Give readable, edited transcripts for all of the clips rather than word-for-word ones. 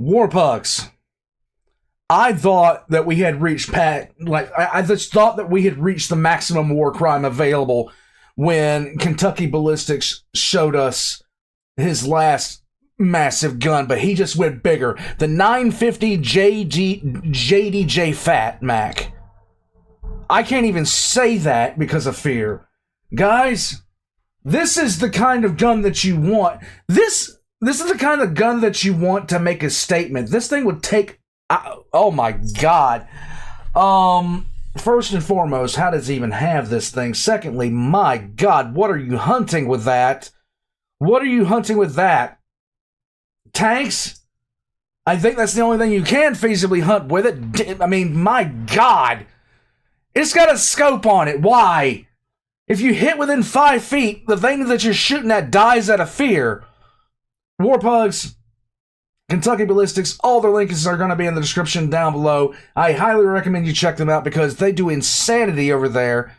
Warpugs. I thought that we had reached I just thought that we had reached the maximum war crime available when Kentucky Ballistics showed us his last massive gun, but he just went bigger. The 950 JDJ Fat Mac. I can't even say that because of fear. Guys, this is the kind of gun that you want. This is the kind of gun that you want to make a statement. This thing would take... oh my god. First and foremost, how does he even have this thing? Secondly, my god, what are you hunting with that? What are you hunting with that? Tanks? I think that's the only thing you can feasibly hunt with it. I mean, my god. It's got a scope on it. Why? If you hit within 5 feet, the thing that you're shooting at dies out of fear. Warpugs, Kentucky Ballistics, all their links are going to be in the description down below. I highly recommend you check them out because they do insanity over there.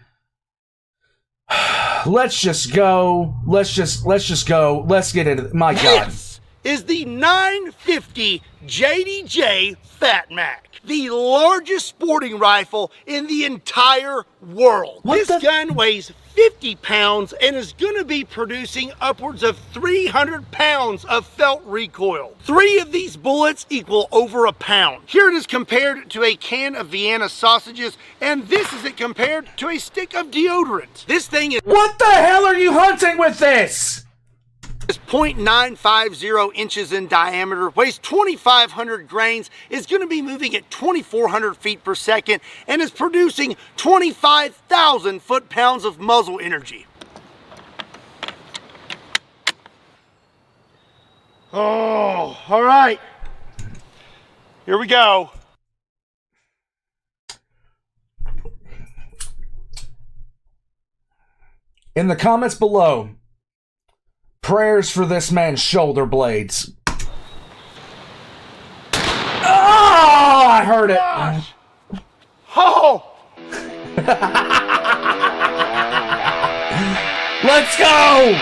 Let's just go. Let's just go. Let's get into it. My god. This is the 950 JDJ Fat Mac, the largest sporting rifle in the entire world. This gun weighs 50 pounds and is going to be producing upwards of 300 pounds of felt recoil. 3 of these bullets equal over a pound. Here it is compared to a can of Vienna sausages, and this is it compared to a stick of deodorant. This thing is... What the hell are you hunting with this? Is 0.950 inches in diameter, weighs 2,500 grains, is going to be moving at 2,400 feet per second, and is producing 25,000 foot-pounds of muzzle energy. Oh, all right. Here we go. In the comments below, prayers for this man's shoulder blades. Oh, I heard it. Gosh. Oh! Let's go!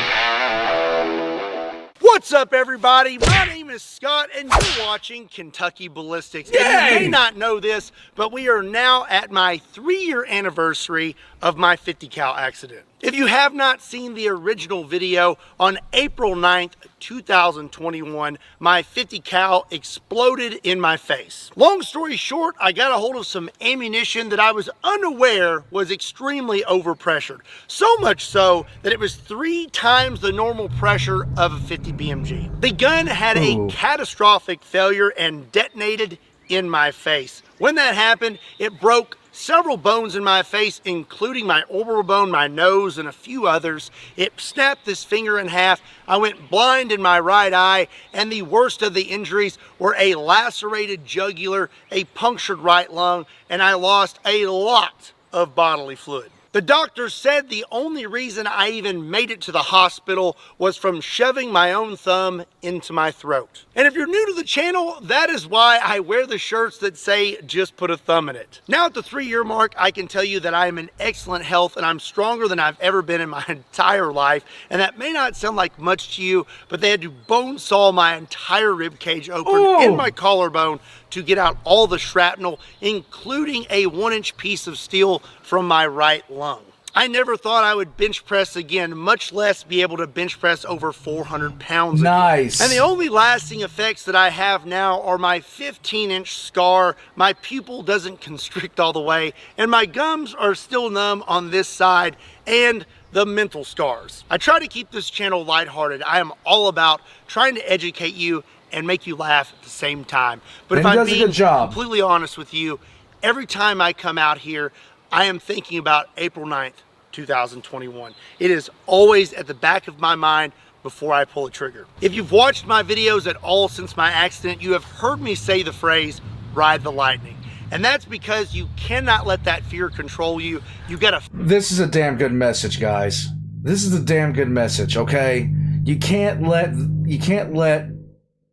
What's up, everybody? My name is Scott, and you're watching Kentucky Ballistics. And you may not know this, but we are now at my 3-year anniversary of my 50 cal accident. If you have not seen the original video, on April 9th, 2021, my 50 cal exploded in my face. Long story short, I got a hold of some ammunition that I was unaware was extremely overpressured. So much so that it was 3 times the normal pressure of a 50 BMG. The gun had a catastrophic failure and detonated in my face. When that happened, it broke several bones in my face, including my orbital bone, my nose, and a few others. It snapped this finger in half. I went blind in my right eye, and the worst of the injuries were a lacerated jugular, a punctured right lung, and I lost a lot of bodily fluid. The doctor said the only reason I even made it to the hospital was from shoving my own thumb into my throat. And if you're new to the channel, that is why I wear the shirts that say, just put a thumb in it. Now at the 3-year mark, I can tell you that I am in excellent health and I'm stronger than I've ever been in my entire life. And that may not sound like much to you, but they had to bone saw my entire rib cage open in my collarbone to get out all the shrapnel, including a 1-inch piece of steel from my right lung. I never thought I would bench press again, much less be able to bench press over 400 pounds Nice. again. And the only lasting effects that I have now are my 15-inch scar, my pupil doesn't constrict all the way, and my gums are still numb on this side, and the mental scars. I try to keep this channel lighthearted. I am all about trying to educate you and make you laugh at the same time. But if I'm being completely honest with you, every time I come out here, I am thinking about April 9th, 2021. It is always at the back of my mind before I pull a trigger. If you've watched my videos at all since my accident, you have heard me say the phrase, ride the lightning. And that's because you cannot let that fear control you. You gotta... This is a damn good message, guys. This is a damn good message, okay? You can't let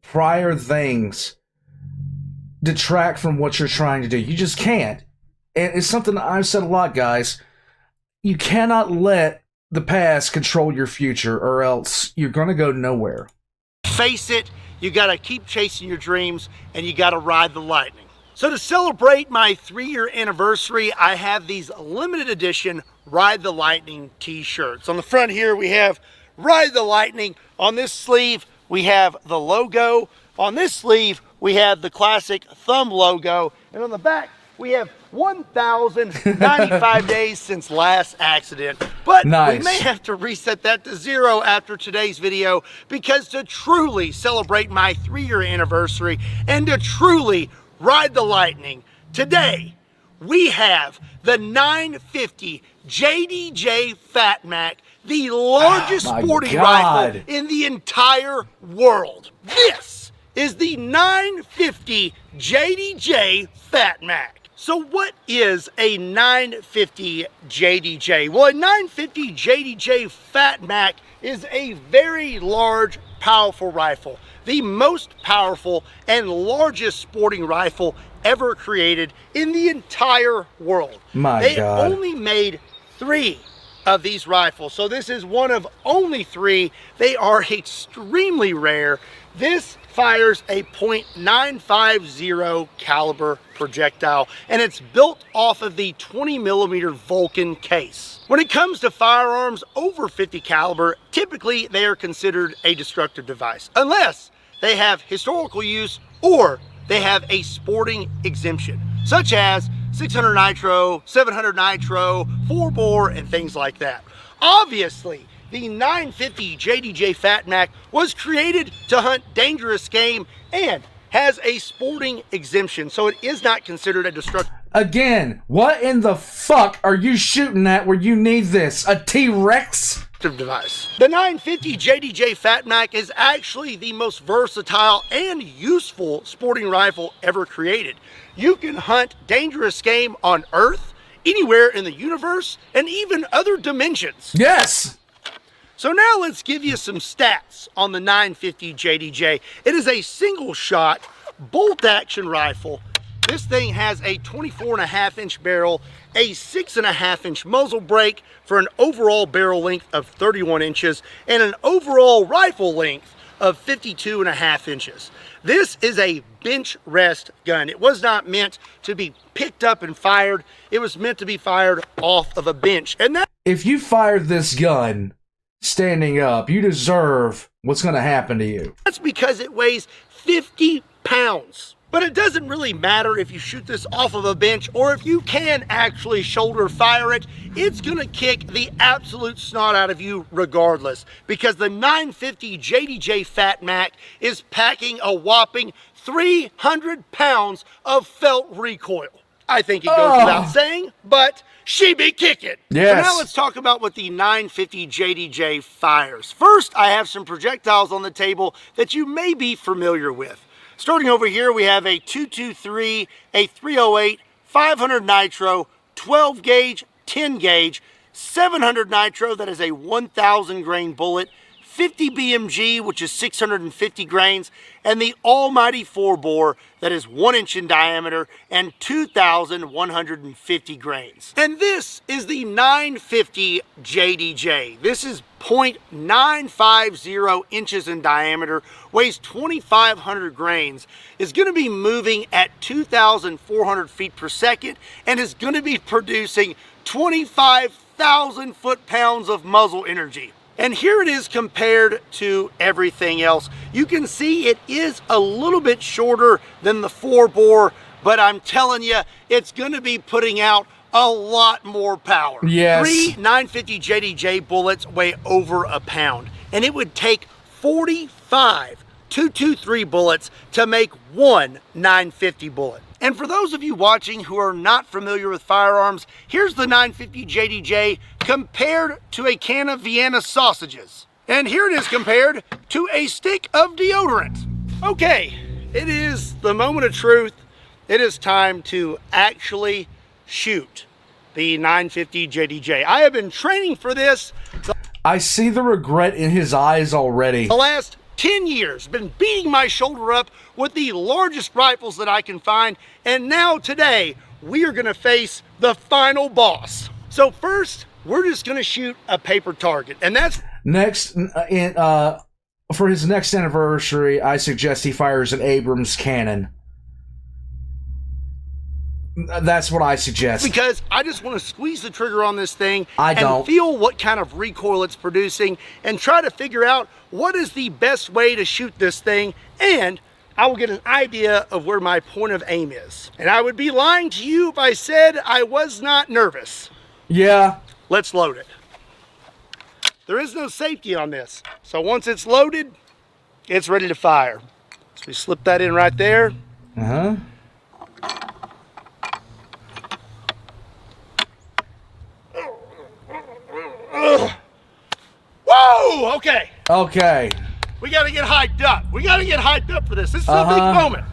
prior things detract from what you're trying to do. You just can't. And it's something that I've said a lot, guys. You cannot let the past control your future, or else you're going to go nowhere. Face it, you got to keep chasing your dreams, and you got to ride the lightning. So to celebrate my 3-year anniversary, I have these limited edition Ride the Lightning t-shirts. On the front here, we have Ride the Lightning. On this sleeve, we have the logo. On this sleeve, we have the classic thumb logo. And on the back, we have 1,095 days since last accident. But nice. We may have to reset that to 0 after today's video, because to truly celebrate my 3-year anniversary and to truly ride the lightning, today we have the 950 JDJ Fat Mac, the largest sporting rifle in the entire world. This is the 950 JDJ Fat Mac. So what is a 950 JDJ? Well, a 950 JDJ Fat Mac is a very large, powerful rifle. The most powerful and largest sporting rifle ever created in the entire world. They only made 3 of these rifles. So this is one of only 3. They are extremely rare. This fires a .950 caliber projectile, and it's built off of the 20mm Vulcan case. When it comes to firearms over 50 caliber, typically they are considered a destructive device, unless they have historical use or they have a sporting exemption, such as 600 nitro, 700 nitro, 4-bore, and things like that. Obviously, the 950 JDJ Fat Mac was created to hunt dangerous game and has a sporting exemption, so it is not considered a destructive. Again, what in the fuck are you shooting at where you need this? A T-Rex? Device. The 950 JDJ Fat Mac is actually the most versatile and useful sporting rifle ever created. You can hunt dangerous game on Earth, anywhere in the universe, and even other dimensions. Yes! So now let's give you some stats on the 950 JDJ. It is a single shot bolt action rifle. This thing has a 24.5-inch barrel, a 6.5-inch muzzle brake for an overall barrel length of 31 inches, and an overall rifle length of 52.5 inches. This is a bench rest gun. It was not meant to be picked up and fired. It was meant to be fired off of a bench. And that, if you fired this gun standing up, you deserve what's going to happen to you. That's because it weighs 50 pounds. But it doesn't really matter if you shoot this off of a bench or if you can actually shoulder fire it. It's gonna kick the absolute snot out of you regardless, because the 950 JDJ Fat Mac is packing a whopping 300 pounds of felt recoil. I think it goes without saying, but she be kicking. Yes. So now let's talk about what the 950 JDJ fires. First, I have some projectiles on the table that you may be familiar with. Starting over here, we have a 223, a 308, 500 nitro, 12 gauge, 10 gauge, 700 nitro, that is a 1,000 grain bullet, 50 BMG, which is 650 grains, and the almighty 4-bore that is 1 inch in diameter and 2,150 grains. And this is the 950 JDJ. This is .950 inches in diameter, weighs 2,500 grains, is going to be moving at 2,400 feet per second, and is going to be producing 25,000 foot-pounds of muzzle energy. And here it is compared to everything else. You can see it is a little bit shorter than the 4-bore, but I'm telling you, it's going to be putting out a lot more power. Yes. 3 950 JDJ bullets weigh over a pound, and it would take 45 223 bullets to make one 950 bullet. And for those of you watching who are not familiar with firearms, here's the 950 JDJ compared to a can of Vienna sausages. And here it is compared to a stick of deodorant. Okay, it is the moment of truth. It is time to actually shoot the 950 JDJ. I have been training for this. I see the regret in his eyes already. The last 10 years, been beating my shoulder up with the largest rifles that I can find, and now today we are gonna face the final boss. So first, we're just gonna shoot a paper target, and that's next for his next anniversary, I suggest he fires an Abrams cannon. That's what I suggest. Because I just want to squeeze the trigger on this thing and feel what kind of recoil it's producing and try to figure out what is the best way to shoot this thing, and I will get an idea of where my point of aim is. And I would be lying to you if I said I was not nervous. Yeah. Let's load it. There is no safety on this. So once it's loaded, it's ready to fire. So we slip that in right there. Uh-huh. Whoa, okay. Okay. We got to get hyped up. We got to get hyped up for this. This is a big moment.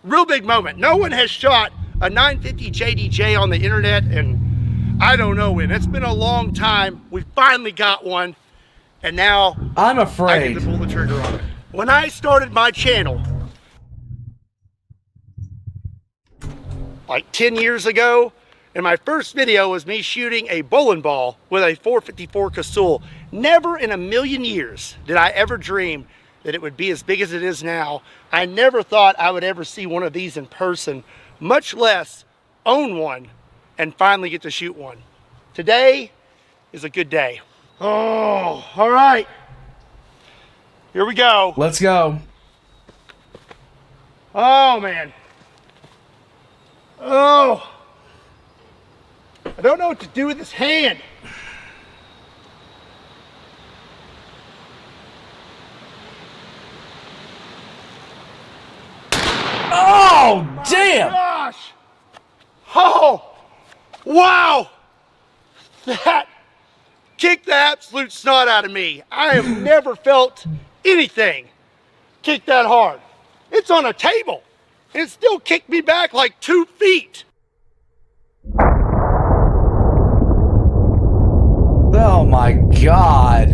Real big moment. No one has shot a 950 JDJ on the internet, and I don't know when. It's been a long time. We finally got one, and now I'm afraid I get to pull the trigger on it. When I started my channel, like 10 years ago, and my first video was me shooting a bowling ball with a 454 Casull. Never in a million years did I ever dream that it would be as big as it is now. I never thought I would ever see one of these in person, much less own one and finally get to shoot one. Today is a good day. Oh, all right. Here we go. Let's go. Oh, man. Oh. I don't know what to do with this hand. Oh, damn! Gosh! Oh! Wow! That kicked the absolute snot out of me. I have never felt anything kick that hard. It's on a table, and it still kicked me back like 2 feet. Oh my God.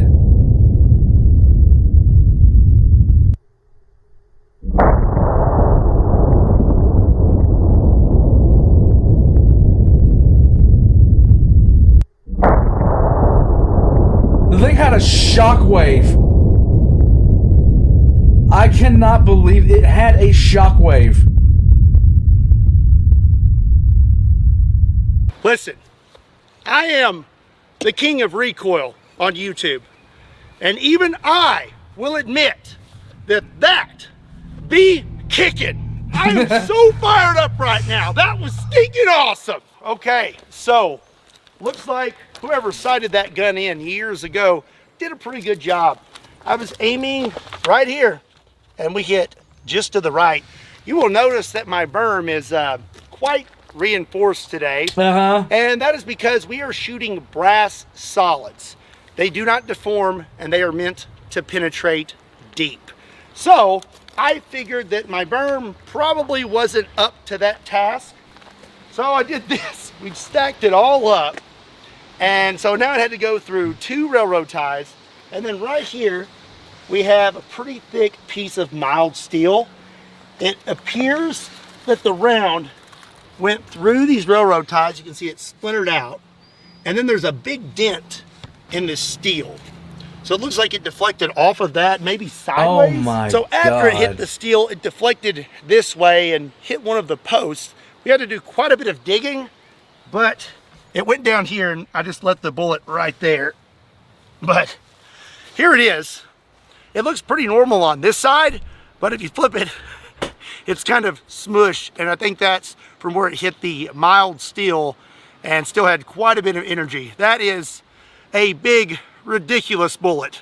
The thing had a shockwave. I cannot believe it had a shockwave. Listen, I am the king of recoil on YouTube, and even I will admit that be kicking. I am so fired up right now. That was stinking awesome. Okay, so looks like whoever sighted that gun in years ago did a pretty good job. I was aiming right here, and we hit just to the right. You will notice that my berm is quite reinforced today, and that is because we are shooting brass solids. They do not deform, and they are meant to penetrate deep. So I figured that my berm probably wasn't up to that task, so I did this. We stacked it all up, and so now it had to go through 2 railroad ties, and then right here we have a pretty thick piece of mild steel. It appears that the round went through these railroad ties. You can see it splintered out, and then there's a big dent in this steel. So it looks like it deflected off of that, maybe sideways. Oh my So after God. it hit the steel, it deflected this way and hit one of the posts. We had to do quite a bit of digging, but it went down here, and I just let the bullet right there. But here it is. It looks pretty normal on this side, but if you flip it, it's kind of smushed, and I think that's from where it hit the mild steel and still had quite a bit of energy. That is a big, ridiculous bullet.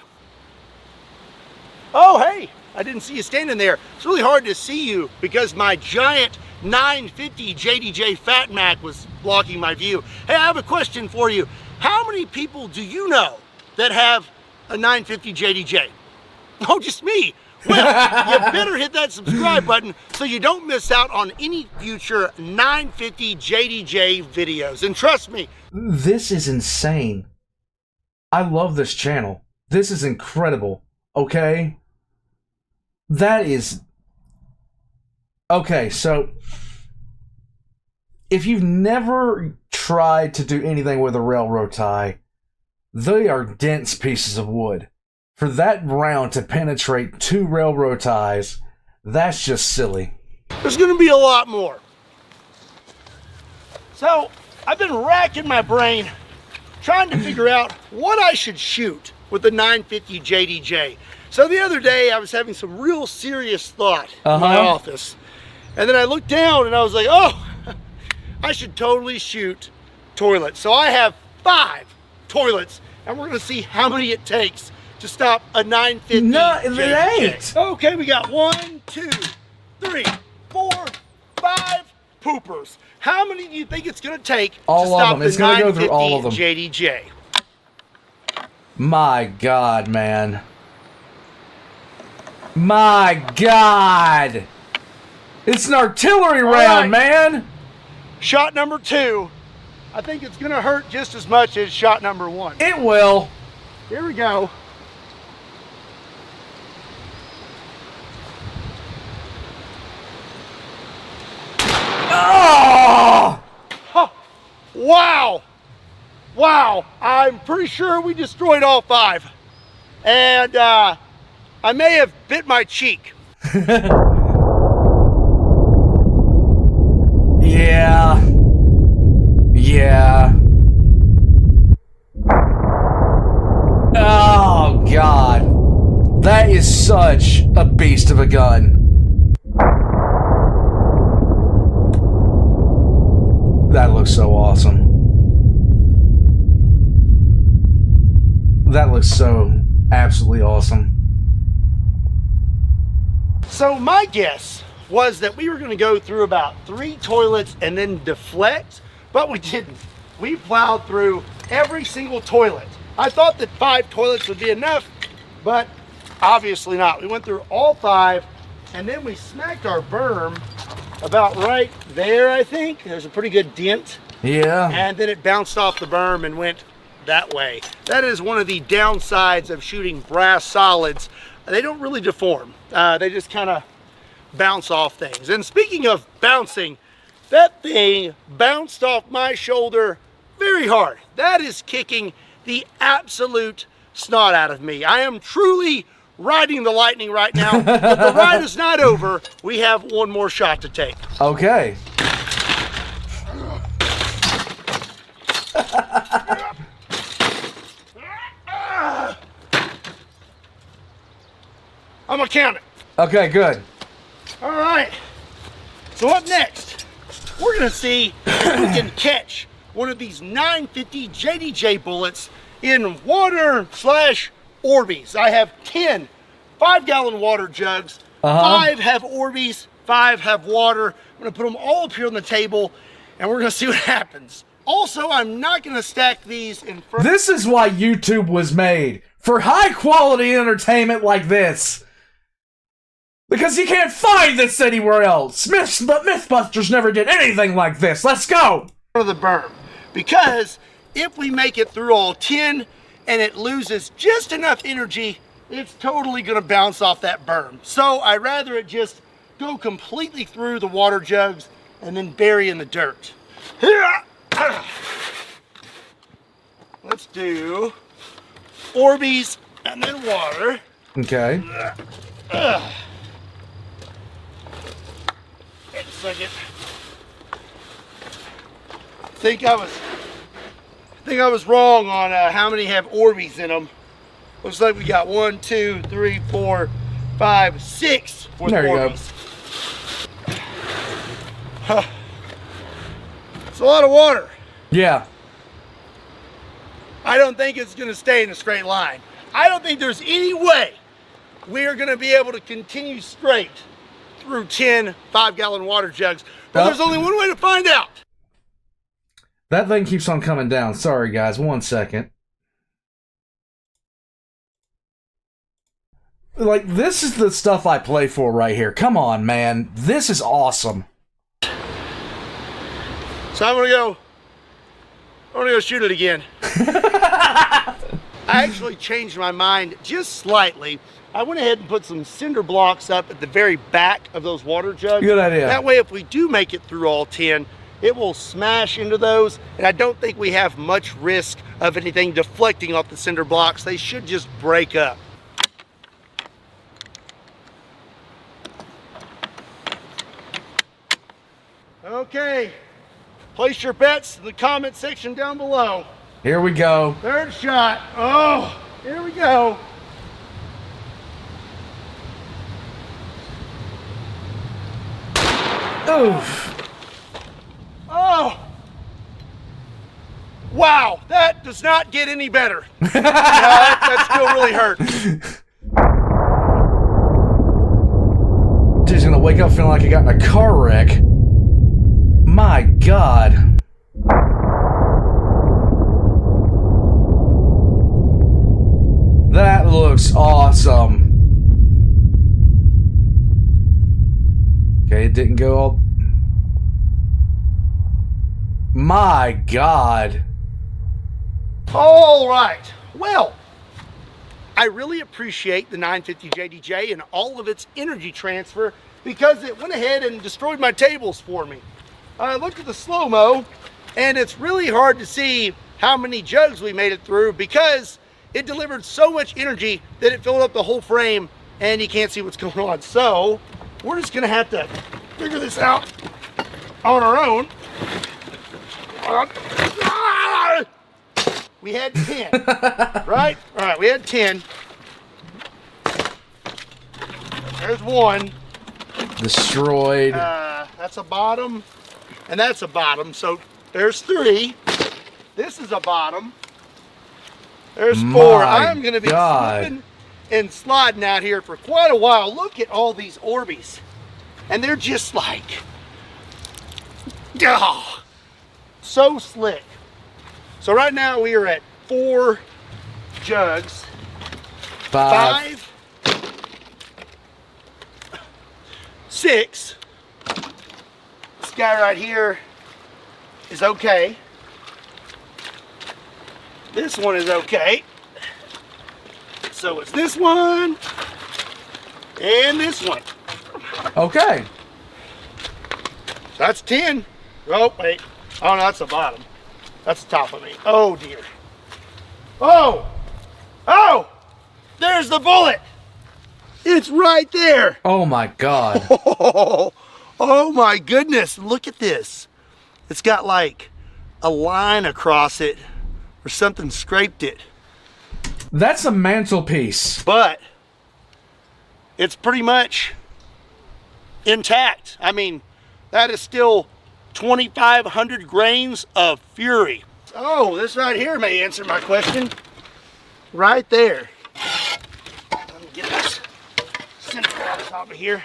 Oh, hey, I didn't see you standing there. It's really hard to see you because my giant 950 JDJ Fat Mac was blocking my view. Hey, I have a question for you. How many people do you know that have a 950 JDJ? Oh, just me. Well, you better hit that subscribe button so you don't miss out on any future 950 JDJ videos. And trust me, This is insane. I love this channel. This is incredible. Okay? That is... Okay, so... If you've never tried to do anything with a railroad tie, they are dense pieces of wood. For that round to penetrate 2 railroad ties, that's just silly. There's going to be a lot more. So I've been racking my brain trying to figure out what I should shoot with the 950 JDJ. So the other day I was having some real serious thought in my office. And then I looked down and I was like, oh, I should totally shoot toilets. So I have 5 toilets and we're going to see how many it takes to stop a 950 No, JDJ. it ain't. Okay, we got 1, 2, 3, 4, 5 poopers. How many do you think it's going to take to stop the 950 JDJ? My God, man. My God. It's an artillery round, man. Shot number 2. I think it's going to hurt just as much as shot number 1. It will. Here we go. Oh! Huh. Wow. Wow. I'm pretty sure we destroyed all 5. And I may have bit my cheek. Yeah. Yeah. Oh, God. That is such a beast of a gun. That looks so awesome. That looks so absolutely awesome. So my guess was that we were going to go through about 3 toilets and then deflect, but we didn't. We plowed through every single toilet. I thought that 5 toilets would be enough, but obviously not. We went through all 5, and then we smacked our berm about right there, I think. There's a pretty good dent. Yeah. And then it bounced off the berm and went that way. That is one of the downsides of shooting brass solids. They don't really deform. They just kind of bounce off things. And speaking of bouncing, that thing bounced off my shoulder very hard. That is kicking the absolute snot out of me. I am truly riding the lightning right now, but the ride is not over. We have one more shot to take. Okay. I'm gonna count it. Okay, good. All right. So up next, we're gonna see if we can catch one of these 950 JDJ bullets in water / Orbeez. I have 10 5-gallon water jugs. 5 have Orbeez, 5 have water. I'm gonna put them all up here on the table and we're gonna see what happens. Also, I'm not gonna stack these in front. This is why YouTube was made. For high quality entertainment like this. Because you can't find this anywhere else. Mythbusters never did anything like this. Let's go. Of the berm. Because if we make it through all 10 and it loses just enough energy, it's totally gonna bounce off that berm. So I'd rather it just go completely through the water jugs and then bury in the dirt. Let's do Orbeez and then water. Okay. Wait a second. I think I was wrong on how many have Orbeez in them. Looks like we got 1, 2, 3, 4, 5, 6 with there you Orbeez. Huh. It's a lot of water. Yeah. I don't think it's going to stay in a straight line. I don't think there's any way we are going to be able to continue straight through 10 5-gallon water jugs. But there's only one way to find out. That thing keeps on coming down. Sorry, guys. 1 second. Like, this is the stuff I play for right here. Come on, man. This is awesome. So I'm gonna go shoot it again. I actually changed my mind just slightly. I went ahead and put some cinder blocks up at the very back of those water jugs. Good idea. That way, if we do make it through all 10, it will smash into those, and I don't think we have much risk of anything deflecting off the cinder blocks. They should just break up. Okay, place your bets in the comment section down below. Here we go. Third shot. Oh, here we go. Oof. Oh. Wow, that does not get any better. That still really hurt. Dude's gonna wake up feeling like he got in a car wreck. My God. That looks awesome. Okay, it didn't go all... My God. All right. Well, I really appreciate the 950 JDJ and all of its energy transfer because it went ahead and destroyed my tables for me. I looked at the slow-mo, and it's really hard to see how many jugs we made it through because it delivered so much energy that it filled up the whole frame, and you can't see what's going on. So we're just going to have to figure this out on our own. We had 10, right? All right, we had 10. There's one. Destroyed. That's a bottom, and that's a bottom. So there's 3. This is a bottom. There's 4. I'm going to be slipping and sliding out here for quite a while. Look at all these Orbeez. And they're just like, oh, so slick. So right now we are at 4 jugs. 5. 6. This guy right here is okay. This one is okay. So it's this one and this one. Okay. So that's 10. Oh, wait. Oh, no, that's the bottom. That's the top of me. Oh, dear. Oh! Oh! There's the bullet! It's right there! Oh, my God. Oh, my goodness. Look at this. It's got like a line across it or something scraped it. That's a mantelpiece. But it's pretty much intact. I mean, that is still 2,500 grains of fury. Oh, this right here may answer my question. Right there. Let me get this center on top of here.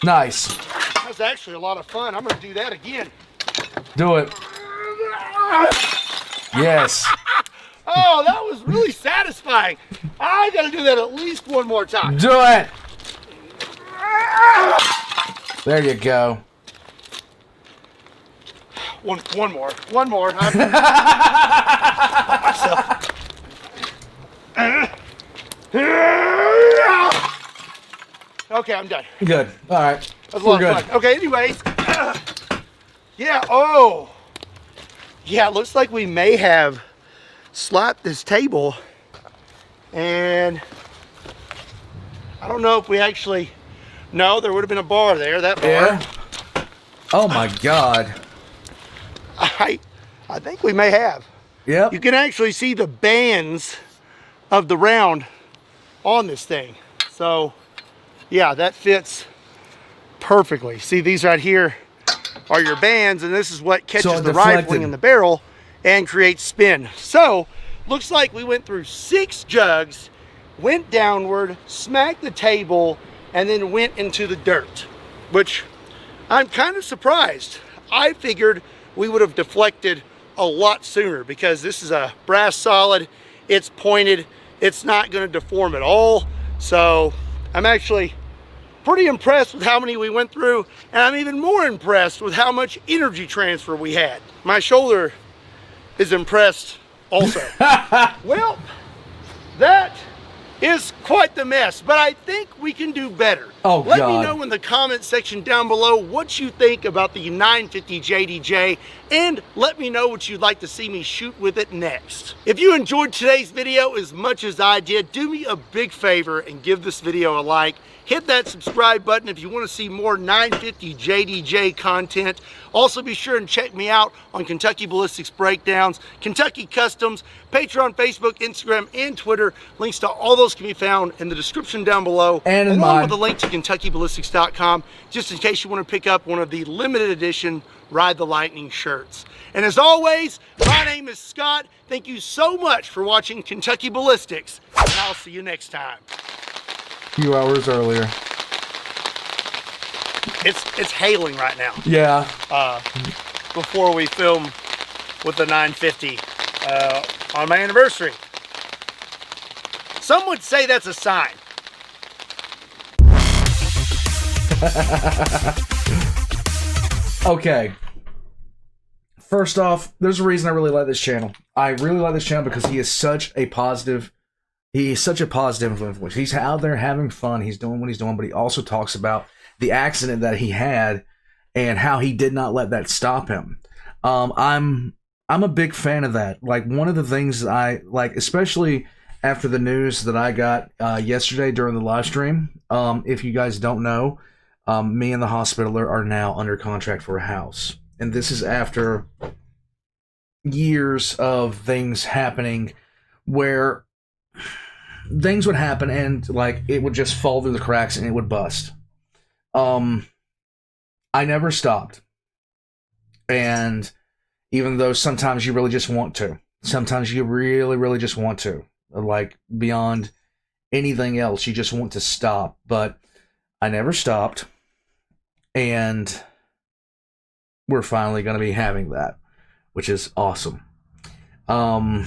Nice. That was actually a lot of fun. I'm going to do that again. Do it. Yes. Oh, that was really satisfying. I got to do that at least one more time. Do it. There you go. One more. One more. Okay, I'm done. Good. All right. That was a lot of fun. Okay, anyways. Yeah, oh. Yeah, it looks like we may have slapped this table. And I don't know if we actually... No, there would have been a bar there, that bar. Yeah. Oh, my God. I think we may have. Yep. You can actually see the bands of the round on this thing. So, yeah, that fits perfectly. See, these right here are your bands, and this is what catches the rifling in the barrel and creates spin. So, looks like we went through 6 jugs, went downward, smacked the table, and then went into the dirt, which I'm kind of surprised. I figured we would have deflected a lot sooner because this is a brass solid, it's pointed, it's not going to deform at all. So I'm actually pretty impressed with how many we went through, and I'm even more impressed with how much energy transfer we had. My shoulder is impressed also. Well, that is quite the mess, but I think we can do better. Oh, Let God. me know in the comment section down below what you think about the 950 JDJ, and let me know what you'd like to see me shoot with it next. If you enjoyed today's video as much as I did, do me a big favor and give this video a like. Hit that subscribe button if you want to see more 950 JDJ content. Also be sure and check me out on Kentucky Ballistics Breakdowns, Kentucky Customs, Patreon, Facebook, Instagram, and Twitter. Links to all those can be found in the description down below, and along with a link to KentuckyBallistics.com, just in case you want to pick up one of the limited edition Ride the Lightning shirts. And as always, my name is Scott. Thank you so much for watching Kentucky Ballistics, and I'll see you next time. Few hours earlier. It's hailing right now. Yeah. Before we film with the 950 on my anniversary. Some would say that's a sign. Okay. First off, there's a reason I really like this channel. I really like this channel because he is such a positive influence. He's out there having fun. He's doing what he's doing, but he also talks about the accident that he had and how he did not let that stop him. I'm a big fan of that. Like, one of the things that I like, especially after the news that I got yesterday during the live stream. If you guys don't know, me and the hospitaler are now under contract for a house. And this is after years of things happening where things would happen and like it would just fall through the cracks and it would bust. I never stopped. And even though sometimes you really just want to, sometimes you really, really just want to, like beyond anything else, you just want to stop. But I never stopped. And we're finally going to be having that, which is awesome. I'll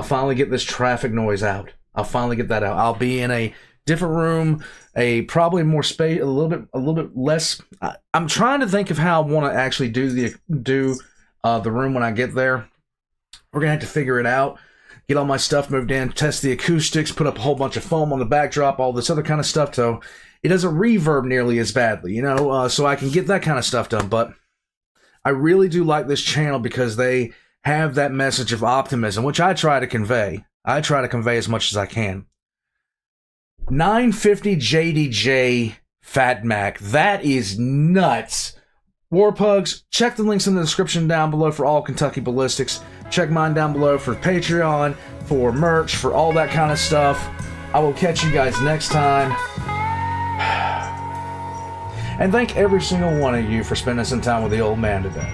finally get this traffic noise out. I'll finally get that out. I'll be in a different room, a probably more space, a little bit less. I'm trying to think of how I want to actually do the room when I get there. We're gonna have to figure it out. Get all my stuff moved in, test the acoustics, put up a whole bunch of foam on the backdrop, all this other kind of stuff, so it doesn't reverb nearly as badly, so I can get that kind of stuff done. But I really do like this channel because they have that message of optimism, which I try to convey. I try to convey as much as I can. 950 JDJ Fat Mac. That is nuts. Warpugs, check the links in the description down below for all Kentucky Ballistics. Check mine down below for Patreon, for merch, for all that kind of stuff. I will catch you guys next time. And thank every single one of you for spending some time with the old man today.